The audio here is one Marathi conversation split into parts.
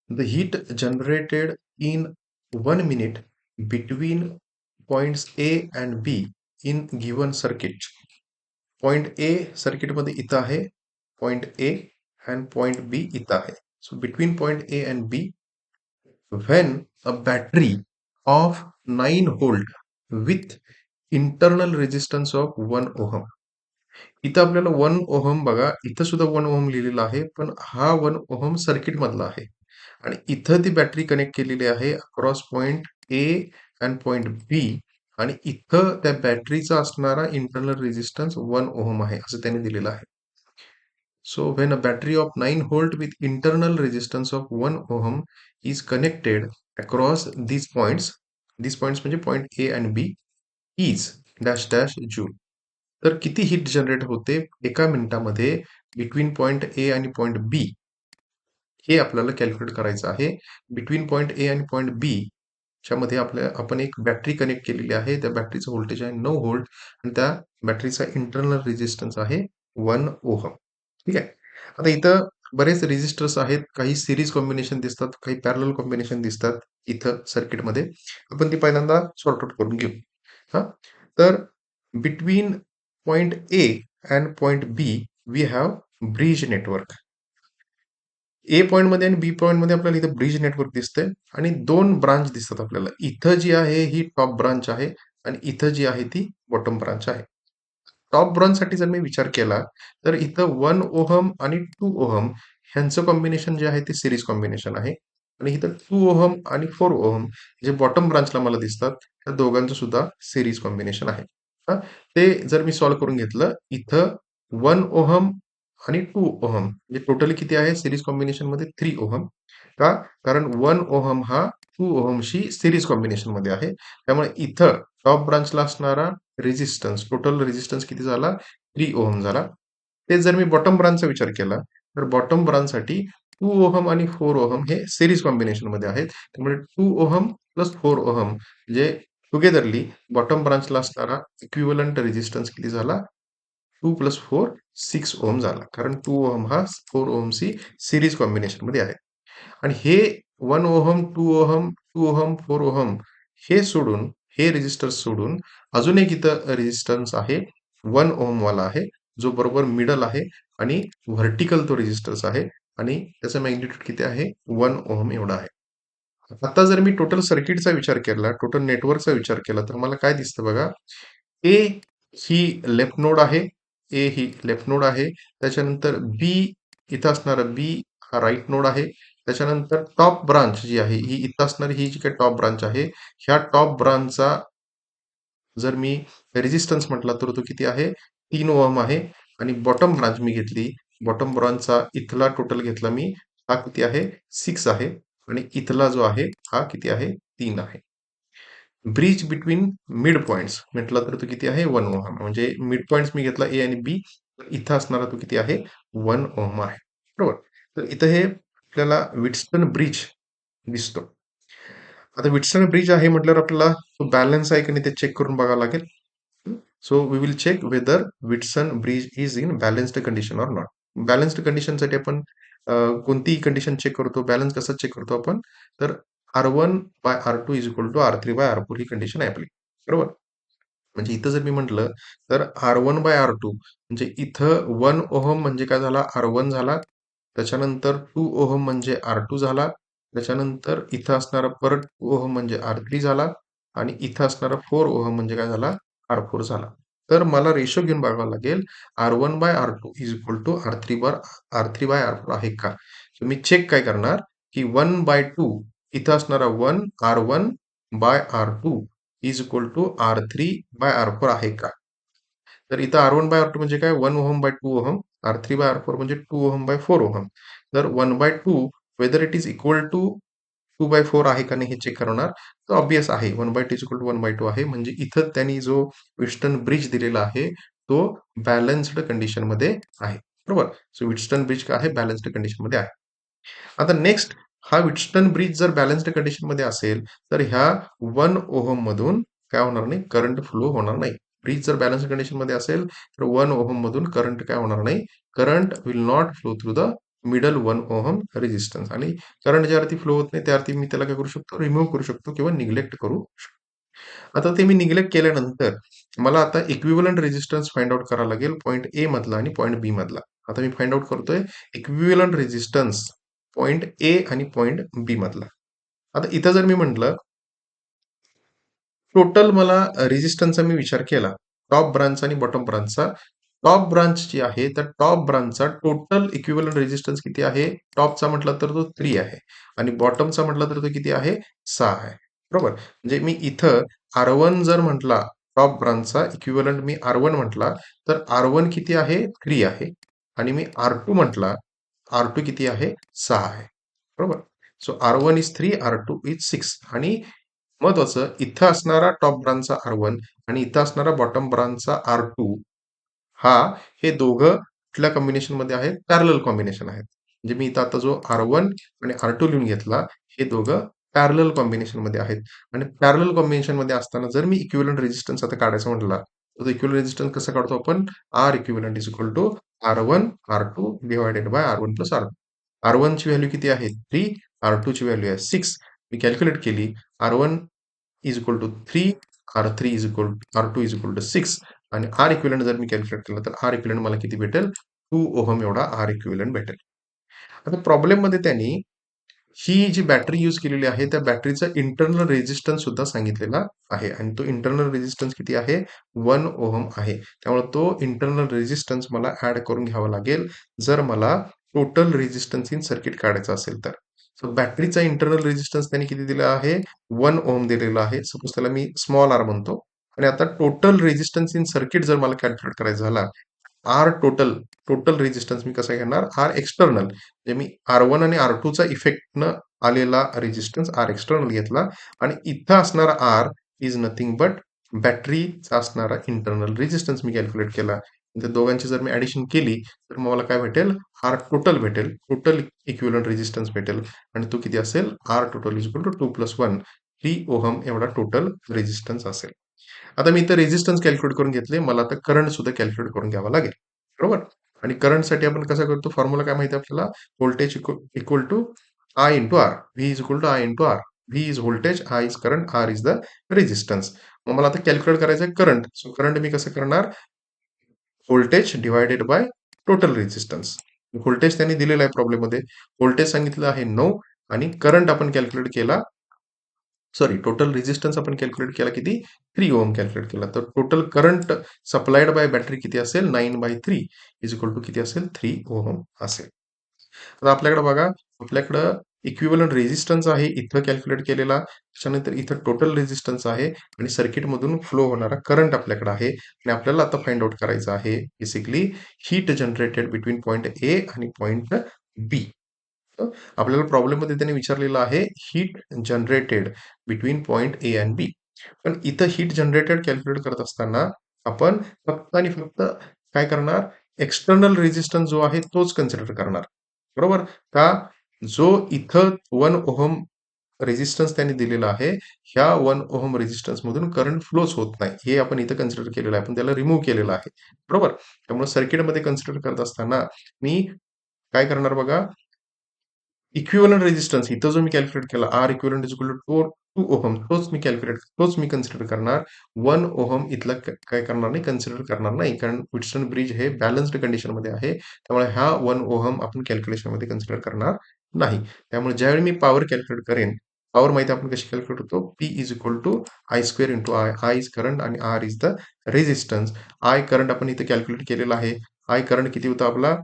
The heat generated in 1 minute between points A and B in given circuit. Point A सर्किटमध्ये इथं आहे, point A and point B इथं आहे. So between point A and B, when a battery of 9 volt with internal resistance of 1 ohm. इथं आपल्याला 1 ओहम बघा, इथं सुद्धा 1 ओहम लिहिलेलं आहे, पण हा 1 ओहम सर्किट मधला आहे. आणि इथं ती बॅटरी कनेक्ट केलेली आहे across point A and point B आणि इथं त्या बॅटरीचा असणारा इंटरनल रेजिस्टन्स 1 ओहम आहे असं त्यांनी दिलेलं आहे. So when a battery of 9 volt with internal resistance of 1 ohm is connected across these points म्हणजे point A and B is dash dash joule. तर किती हीट जनरेट होते एका मिनिटामध्ये बिटवीन पॉइंट ए आणि पॉइंट बी हे आपल्याला कॅल्क्युलेट करायचं आहे. बिटवीन पॉइंट ए आणि पॉइंट बी च्यामध्ये आपण एक बॅटरी कनेक्ट केलेली आहे. त्या बॅटरीचं व्होल्टेज आहे 9 व्होल्ट आणि त्या बॅटरीचा इंटरनल रेजिस्टन्स आहे 1 ओहम. ठीक आहे. आता इथं बरेच रेजिस्टर्स आहेत. काही सीरीज कॉम्बिनेशन दिसतात, काही पॅरलल कॉम्बिनेशन दिसतात इथं सर्किटमध्ये. आपण ती पहिल्यांदा सॉर्ट आउट करून घेऊ. हां. तर between point A and point B we have bridge network. A पॉइंटमध्ये आणि बी पॉइंटमध्ये आपल्याला इथं ब्रिज नेटवर्क दिसतंय आणि 2 ब्रांच दिसतात आपल्याला. इथं जी आहे ही टॉप ब्रांच आहे आणि इथं जी आहे ती बॉटम ब्रांच आहे. टॉप ब्रांचसाठी जर मी विचार केला, तर इथं 1 ओहम आणि 2 ओहम ह्यांचं कॉम्बिनेशन जे आहे ते सीरीज कॉम्बिनेशन आहे आणि इथं 2 ओहम आणि 4 ओहम जे बॉटम ब्रांचला मला दिसतात, त्या दोघांचं सुद्धा सीरीज कॉम्बिनेशन आहे. हां, ते जर मी सॉल्व्ह करून घेतलं, इथं 1 ओहम आणि 2 ओहम म्हणजे टोटली किती आहे सीरीज कॉम्बिनेशनमध्ये 3 ओहम. का? कारण 1 ओहम हा 2 ओहमशी सीरीज कॉम्बिनेशनमध्ये आहे. त्यामुळे इथं टॉप ब्रांचला असणारा रेझिस्टन्स, टोटल रेझिस्टन्स किती झाला? 3 ओहम झाला. तेच जर मी बॉटम ब्रांचचा विचार केला, तर बॉटम ब्रांचसाठी 2 ओहम आणि 4 ओहम हे सीरीज कॉम्बिनेशनमध्ये आहेत. त्यामुळे 2 ओहम प्लस 4 ओहम म्हणजे टुगेदरली बॉटम ब्रांचला असणारा इक्विव्हलंट रेझिस्टन्स किती झाला? 2 प्लस 4 6 ओहम झाला. कारण 2 ओहम हा 4 ओहमशी सीरीज कॉम्बिनेशनमध्ये आहे. आणि हे 1 ओहम, 2 ओहम, 2 ओहम, 4 ओहम हे सोडून, हे रेझिस्टन्स सोडून अजून एक इथं रेझिस्टन्स आहे 1 ओहम वाला आहे, जो बरोबर मिडल आहे आणि व्हर्टिकल तो रेझिस्टन्स आहे आणि त्याचा मॅग्निट्यूड किती आहे? 1 ओहम एवढा आहे. आता जर मी टोटल सर्किटचा विचार केला, टोटल नेटवर्कचा विचार केला, तर मला काय दिसतं बघा. ए ही लेफ्ट नोड आहे. ए ही लेफ्ट नोड आहे. त्याच्यानंतर बी इथं असणारा बी हा राइट नोड आहे. त्याच्यानंतर टॉप ब्रांच जी आहे, ही इथं असणारी ही जी काही टॉप ब्रांच आहे, ह्या टॉप ब्रांचचा जर मी रेझिस्टन्स म्हटला तर तो किती आहे? 3 ओहम आहे आणि बॉटम ब्रांच मी घेतली. बॉटम ब्रांचचा इथला टोटल घेतला मी, हा किती आहे? 6 आहे आणि इथला जो आहे, हा किती आहे? 3 आहे. ब्रिज बिटवीन मिड पॉइंट्स म्हटलं तर तो किती आहे? 1 ओहम. म्हणजे मिड पॉइंट्स मी घेतला ए आणि बी. तर इथं असणारा तो किती आहे? 1 ओहम आहे. बरोबर. तर इथं हे आपल्याला विटस्टन ब्रिज दिसतो. आता विटस्टन ब्रिज आहे म्हटल्यावर आपल्याला तो बॅलन्स आहे की नाही ते चेक करून बघावं लागेल. So we will check whether Wheatstone bridge is in balanced condition or not. Balanced कंडिशनसाठी आपण कोणतीही कंडिशन चेक करतो, बॅलन्स कसा चेक करतो आपण? तर R1/R2 is equal to R3/R4 ही कंडिशन आहे आपली. बरोबर? म्हणजे इथं जर मी म्हटलं, तर R1/R2 म्हणजे इथं 1 ओहम म्हणजे काय झाला? R1 झाला. त्याच्यानंतर 2 ओहम म्हणजे R2 झाला. त्याच्यानंतर इथं असणारा परत 2 ओहम म्हणजे R3 झाला आणि इथं असणारा 4 ओहम म्हणजे काय झाला? R4 झाला. तर मला रेशो घेऊन बघावं लागेल R1/R2 is equal to R3/R4 आहे का? तर मी चेक काय करणार, की 1/2 इथं असणारा 1 R1/R2 is equal to R3/R4 आहे का? तर इथं R1/R2 म्हणजे काय? 1 ओहम बाय 2 ओहम. R3/R4 म्हणजे 2 ओहम बाय 4 ओहम. तर 1/2 whether it is equal to 2/4 आहे का नाही हे चेक करणार. तर ऑब्व्हियस आहे. 1/2 इज इक्वल टू 1/2 आहे. म्हणजे इथं त्यांनी जो विस्टन ब्रिज दिलेला आहे, तो बॅलन्स्ड कंडिशनमध्ये आहे. बरोबर? सो विस्टन ब्रिज काय आहे? बॅलन्स्ड कंडिशनमध्ये आहे. आता नेक्स्ट हा विटस्टन ब्रिज जर बॅलन्स्ड कंडिशनमध्ये असेल, तर ह्या 1 ओहम मधून काय होणार नाही? करंट फ्लो होणार नाही. ब्रिज जर बॅलन्स्ड कंडिशनमध्ये असेल, तर 1 ओहम मधून करंट काय होणार नाही? Current will not flow through the middle 1 ohm resistance आणि करंट ज्यावरती फ्लो होत नाही त्यावरती मी त्याला काय करू शकतो, रिमूव्ह करू शकतो किंवा निग्लेक्ट करू शकतो. आता ते मी निग्लेक्ट केल्यानंतर मला आता इक्विव्हॅलंट रेझिस्टन्स फाइंड आउट करावा लागेल पॉइंट ए मधला आणि पॉइंट बी मधला. आता मी फाइंड आउट करतोय इक्विव्हॅलंट रेझिस्टन्स पॉइंट ए आणि पॉइंट बी मधला. आता इथं जर मी म्हटलं टोटल मला रेझिस्टन्सचा मी विचार केला, टॉप ब्रांच आणि बॉटम ब्रांचचा. टॉप ब्रांच जी आहे, तर टॉप ब्रांचचा टोटल इक्विव्हॅलंट रेझिस्टन्स किती आहे? टॉपचा म्हटला तर तो 3 आहे आणि बॉटमचा म्हटला तर तो किती आहे? 6 आहे. बरोबर? म्हणजे मी इथं R1 जर म्हटला, टॉप ब्रांचचा इक्विव्हॅलंट मी R1 म्हटला, तर R1 किती आहे? 3 आहे आणि मी R2 म्हटला, R2 किती आहे? 6 आहे. बरोबर? So R1 is 3, R2 is 6 आणि महत्वाचं इथं असणारा टॉप ब्रांचचा R1 आणि इथं असणारा बॉटम ब्रांचचा R2 हा हे दोघं कुठल्या कॉम्बिनेशनमध्ये आहेत? पॅरलल कॉम्बिनेशन आहेत. म्हणजे मी इथं आता जो R1 आणि R2 लिहून घेतला, हे दोघं पॅरलल कॉम्बिनेशनमध्ये आहेत आणि पॅरलल कॉम्बिनेशनमध्ये असताना जर मी इक्विव्हॅलंट रेझिस्टन्स आता काढायचा म्हटला, तर इक्विव्हॅलंट रेझिस्टन्स कसं काढतो आपण? R equivalent is equal to R1 R2 divided by R1 plus R2. R1 ची व्हॅल्यू किती आहे? 3, R2 ची व्हॅल्यू आहे 6. मी कॅल्क्युलेट केली. R1 is equal to 3, R3 is equal R2 is equal to 6 आणि R इक्विव्हॅलंट जर मी कॅल्क्युलेट केलं, तर R इक्विव्हॅलंट मला किती भेटेल? 2 ओहम एवढा R इक्विव्हॅलंट भेटेल. आता प्रॉब्लेममध्ये त्यांनी ही जी बॅटरी यूज केलेली आहे, त्या बॅटरीचा इंटरनल रेझिस्टन्स सुद्धा सांगितलेला आहे आणि तो इंटरनल रेझिस्टन्स किती आहे? 1 ओहम आहे. त्यामुळे तो इंटरनल रेझिस्टन्स मला ॲड करून घ्यावा लागेल, जर मला टोटल रेझिस्टन्स इन सर्किट काढायचं असेल तर. सो बॅटरीचा इंटरनल रेझिस्टन्स त्यांनी किती दिला आहे? 1 ओहम दिलेला आहे. सपोज त्याला मी स्मॉल r म्हणतो आणि आता टोटल रेझिस्टन्स इन सर्किट जर मला कॅल्क्युलेट करायचा झाला, आर टोटल, टोटल रेझिस्टन्स मी कसा घेणार? R external. म्हणजे मी R1 आणि R2 चा इफेक्टनं आलेला रेझिस्टन्स आर एक्सटर्नल घेतला आणि इथं असणारा आर इज नथिंग बट बॅटरीचा असणारा इंटरनल रेझिस्टन्स मी कॅल्क्युलेट केला. त्या दोघांची जर मी ॲडिशन केली, तर मग मला काय भेटेल? आर टोटल भेटेल. टोटल इक्विव्हॅलंट रेझिस्टन्स भेटेल आणि तो किती असेल? R total is equal to 2 plus 1, 3 ohm एवढा टोटल रेझिस्टन्स असेल. आता मी इथं रेझिस्टन्स कॅल्क्युलेट करून घेतले. मला आता करंट सुद्धा कॅल्क्युलेट करून घ्यावा लागेल. बरोबर? आणि करंटसाठी आपण कसं करतो? फॉर्म्युला काय माहिती आहे आपल्याला? Voltage equal to I into R. V is equal to I into R. V is voltage, I is current, R is the resistance. मग मला आता कॅल्क्युलेट करायचं आहे करंट. सो करंट मी कसं करणार? Voltage divided by total resistance. Voltage त्यांनी दिलेला आहे प्रॉब्लेममध्ये. व्होल्टेज सांगितलं आहे 9 आणि करंट आपण कॅल्क्युलेट केला, सॉरी टोटल रेझिस्टन्स आपण कॅल्क्युलेट केला किती? 3 ओहम कॅल्क्युलेट केला. तर total current supplied by battery किती असेल? 9/3 इज इक्वल टू किती असेल? 3 ओहम असेल. आता आपल्याकडे बघा, आपल्याकडं इक्विव्हॅलंट रेझिस्टन्स आहे इथं कॅल्क्युलेट केलेला. त्याच्यानंतर इथं टोटल रेझिस्टन्स आहे आणि सर्किटमधून फ्लो होणारा करंट आपल्याकडे आहे आणि आपल्याला आता फाइंड आउट करायचं आहे basically heat generated between point A आणि पॉइंट बी. आपल्याला प्रॉब्लेममध्ये त्यांनी विचारलेलं आहे heat generated between point A and B. पण इथं हीट जनरेटेड कॅल्क्युलेट करत असताना आपण फक्त आणि फक्त काय करणार? एक्सटर्नल रेझिस्टन्स जो आहे तोच कन्सिडर करणार. बरोबर? का? जो इथं 1 ओहम रेझिस्टन्स त्यांनी दिलेला आहे, ह्या 1 ओहम रेझिस्टन्स मधून करंट फ्लोच होत नाही. हे आपण इथं कन्सिडर केलेलं आहे. आपण त्याला रिमूव्ह केलेलं आहे. बरोबर? त्यामुळे सर्किटमध्ये कन्सिडर करत असताना मी काय करणार बघा? इक्विव्हॅलंट रेझिस्टन्स इथं जो मी कॅल्क्युलेट केला, R equivalent is equal to 2 ohm, तोच मी कन्सिडर करणार. 1 ओहम इथला काय करणार नाही? कन्सिडर करणार नाही. कारण व्हीटस्टोन ब्रिज हे बॅलन्स्ड कंडिशनमध्ये आहे. त्यामुळे हा 1 ओहम आपण कॅल्क्युलेशनमध्ये कन्सिडर करणार नाही. त्यामुळे ज्यावेळी मी पॉवर कॅल्क्युलेट करेन, पॉवर माहिती आपण कशी कॅल्क्युलेट होतो? P is equal to I square into I. I is current आणि R is the resistance. I current आपण इथे कॅल्क्युलेट केलेला आहे. आय करंट किती होता आपला?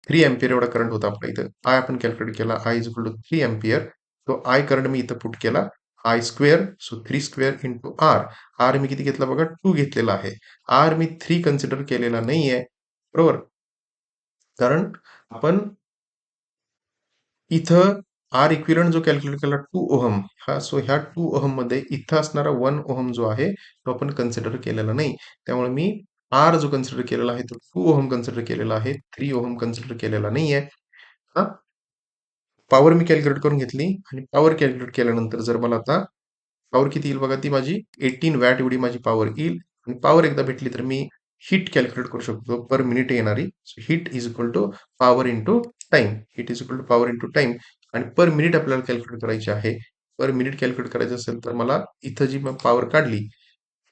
3 एम्पियर एवढा करंट होता आपल्या इथं. आय आपण कॅल्क्युलेट केला. I is equal to 3 ampere. तो आय करंट मी इथं पुट केला. I square, so 3 square into R. R मी किती घेतला बघा? 2 घेतलेला आहे. आर मी 3 कन्सिडर केलेला नाहीये. बरोबर? कारण आपण इथं आर इक्विव्हॅलंट जो कॅल्क्युलेट केला 2 ओहम, सो ह्या 2 ओहम मध्ये इथं असणारा 1 ओहम जो आहे तो आपण कन्सिडर केलेला नाही. त्यामुळे मी आर जो कन्सिडर केलेला आहे तो 2 ओहम कन्सिडर केलेला आहे. 3 ओहम कन्सिडर केलेला नाहीये. हां, पॉवर मी कॅल्क्युलेट करून घेतली आणि पॉवर कॅल्क्युलेट केल्यानंतर जर मला आता पॉवर किती येईल बघा, ती माझी 18 वॅट एवढी माझी पॉवर येईल आणि पॉवर एकदा भेटली तर मी हीट कॅल्क्युलेट करू शकतो पर मिनिट येणारी. So heat is equal to power into time. Heat is equal to power into time आणि पर मिनिट आपल्याला कॅल्क्युलेट करायची आहे. पर मिनिट कॅल्क्युलेट करायचं असेल तर मला इथं जी पॉवर काढली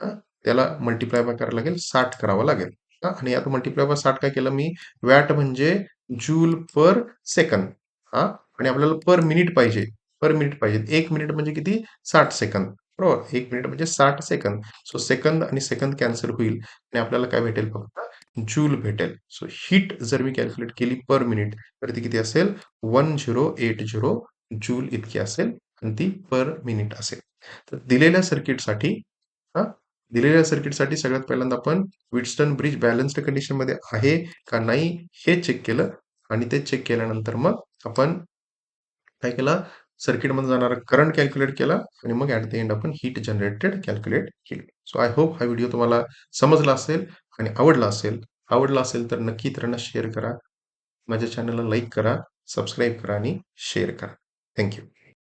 त्याला मल्टिप्लाय बाय करायला लागेल 60 करावं लागेल. आणि आता मल्टिप्लाय बाय 60 काय केलं मी? वॅट म्हणजे जूल पर सेकंद. आणि आपल्याला पर मिनिट पाहिजे. पर मिनिट पाहिजे. 1 मिनिट म्हणजे किती? 60 सेकंद. बरोबर? 1 मिनिट म्हणजे 60 सेकंद. सो सेकंद आणि सेकंद कॅन्सल होईल आणि आपल्याला काय भेटेल फक्त? जूल भेटेल. सो हीट जर मी कॅल्क्युलेट केली पर मिनिट तर ती किती असेल? 1080 जूल इतकी असेल आणि ती पर मिनिट असेल. तर दिलेल्या सर्किटसाठी हां, दिलेल्या सर्किटसाठी सगळ्यात पहिल्यांदा आपण व्हीटस्टोन ब्रिज बॅलन्स्ड कंडिशनमध्ये आहे का नाही हे चेक केलं आणि ते चेक केल्यानंतर मग आपण काय केलं, सर्किटमध्ये जाणारा करंट कॅल्क्युलेट केला आणि मग ॲट द एंड आपण हीट जनरेटेड कॅल्क्युलेट केली. सो आय होप हा व्हिडिओ तुम्हाला समजला असेल आणि आवडला असेल. आवडला असेल तर नक्की इतरांना शेअर करा. माझ्या चॅनलला लाईक करा, सबस्क्राईब करा आणि शेअर करा. थँक